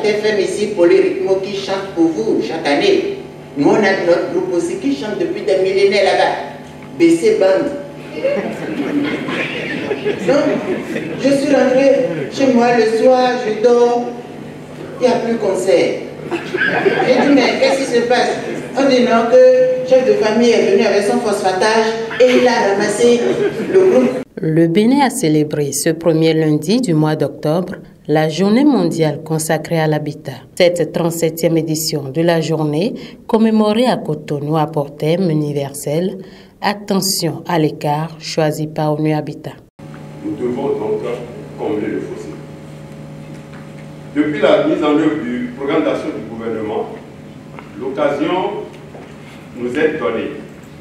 FM ici, Polyrythmo, qui chante pour vous chaque année. Nous, on a notre groupe aussi qui chante depuis des millénaires là-bas. BC Band. Donc, je suis rentré chez moi le soir, je dors, il n'y a plus de concert. J'ai dit, mais qu'est-ce qui se passe? On dit non, que le chef de famille est venu avec son phosphatage et il a ramassé le groupe. Le Bénin a célébré ce premier lundi du mois d'octobre la journée mondiale consacrée à l'habitat. Cette 37e édition de la journée, commémorée à Cotonou à pour thème universel « Attention à l'écart choisi par ONU Habitat ». Nous devons donc combler le fossé. Depuis la mise en œuvre du programme d'action du gouvernement, l'occasion nous est donnée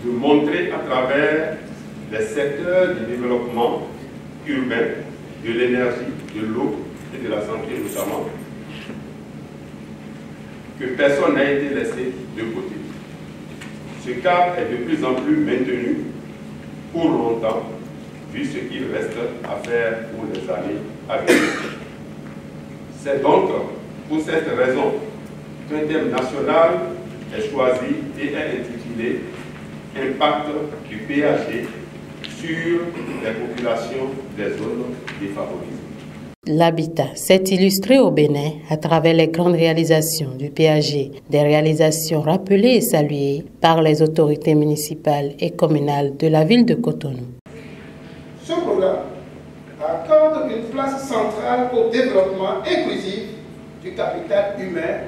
de montrer à travers les secteurs du développement urbain, de l'énergie, de l'eau et de la santé notamment, que personne n'a été laissé de côté. Ce cap est de plus en plus maintenu pour longtemps, vu ce qu'il reste à faire pour les années à venir. C'est donc pour cette raison qu'un thème national est choisi et est intitulé « Impact du PAG sur les populations des zones défavorisées ». L'habitat s'est illustré au Bénin à travers les grandes réalisations du PAG, des réalisations rappelées et saluées par les autorités municipales et communales de la ville de Cotonou. Ce programme accorde une place centrale au développement inclusif du capital humain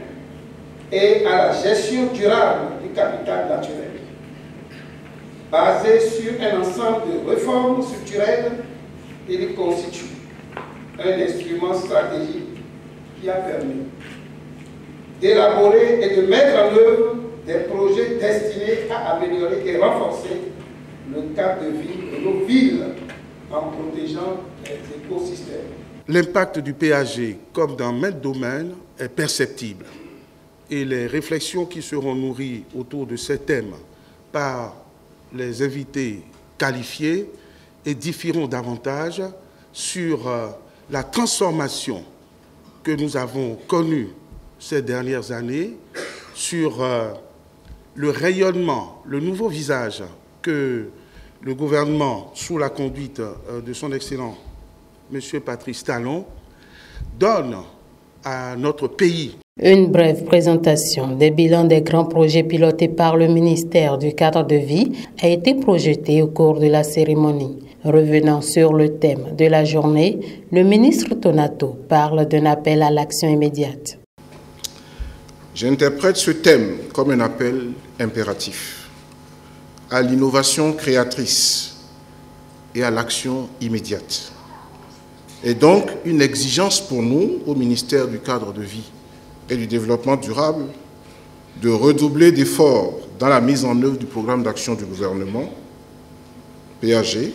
et à la gestion durable du capital naturel, basé sur un ensemble de réformes structurelles. Il constitue un instrument stratégique qui a permis d'élaborer et de mettre en œuvre des projets destinés à améliorer et renforcer le cadre de vie de nos villes en protégeant les écosystèmes. L'impact du PAG, comme dans maints domaines, est perceptible. Et les réflexions qui seront nourries autour de ces thèmes par les invités qualifiés édifieront davantage sur la transformation que nous avons connue ces dernières années, sur le rayonnement, le nouveau visage que le gouvernement, sous la conduite de son excellent M. Patrice Talon, donne à notre pays. Une brève présentation des bilans des grands projets pilotés par le ministère du cadre de vie a été projetée au cours de la cérémonie. Revenant sur le thème de la journée, le ministre Tonato parle d'un appel à l'action immédiate. J'interprète ce thème comme un appel impératif à l'innovation créatrice et à l'action immédiate. Et donc une exigence pour nous, au ministère du cadre de vie et du développement durable, de redoubler d'efforts dans la mise en œuvre du programme d'action du gouvernement, PAG,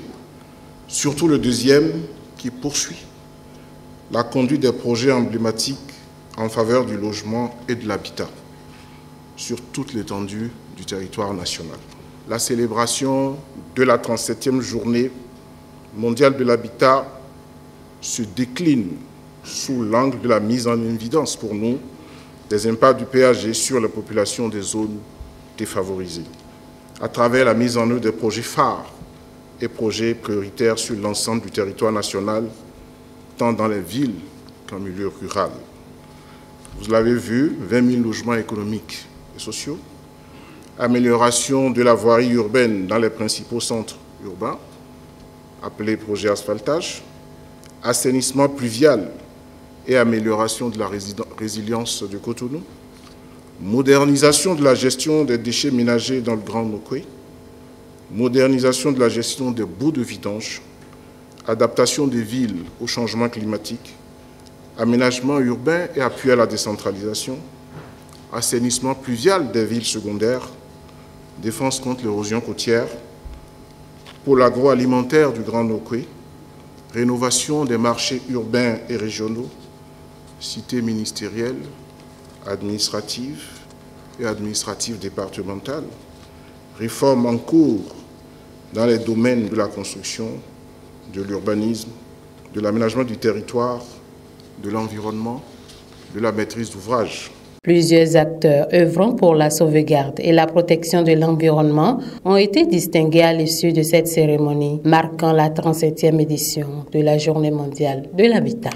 surtout le deuxième qui poursuit la conduite des projets emblématiques en faveur du logement et de l'habitat sur toute l'étendue du territoire national. La célébration de la 37e journée mondiale de l'habitat se décline sous l'angle de la mise en évidence pour nous des impacts du PAG sur la population des zones défavorisées, à travers la mise en œuvre des projets phares et projets prioritaires sur l'ensemble du territoire national, tant dans les villes qu'en milieu rural. Vous l'avez vu, 20 000 logements économiques et sociaux, amélioration de la voirie urbaine dans les principaux centres urbains, appelés projets asphaltage, assainissement pluvial et amélioration de la résilience de Cotonou, modernisation de la gestion des déchets ménagers dans le Grand Nokoué, modernisation de la gestion des boues de vidange, adaptation des villes au changement climatique, aménagement urbain et appui à la décentralisation, assainissement pluvial des villes secondaires, défense contre l'érosion côtière, pôle agroalimentaire du Grand Nokoué, rénovation des marchés urbains et régionaux, cités ministérielles, administratives et administratives départementales, réformes en cours dans les domaines de la construction, de l'urbanisme, de l'aménagement du territoire, de l'environnement de la maîtrise d'ouvrage. Plusieurs acteurs œuvrant pour la sauvegarde et la protection de l'environnement ont été distingués à l'issue de cette cérémonie, marquant la 37e édition de la Journée mondiale de l'habitat.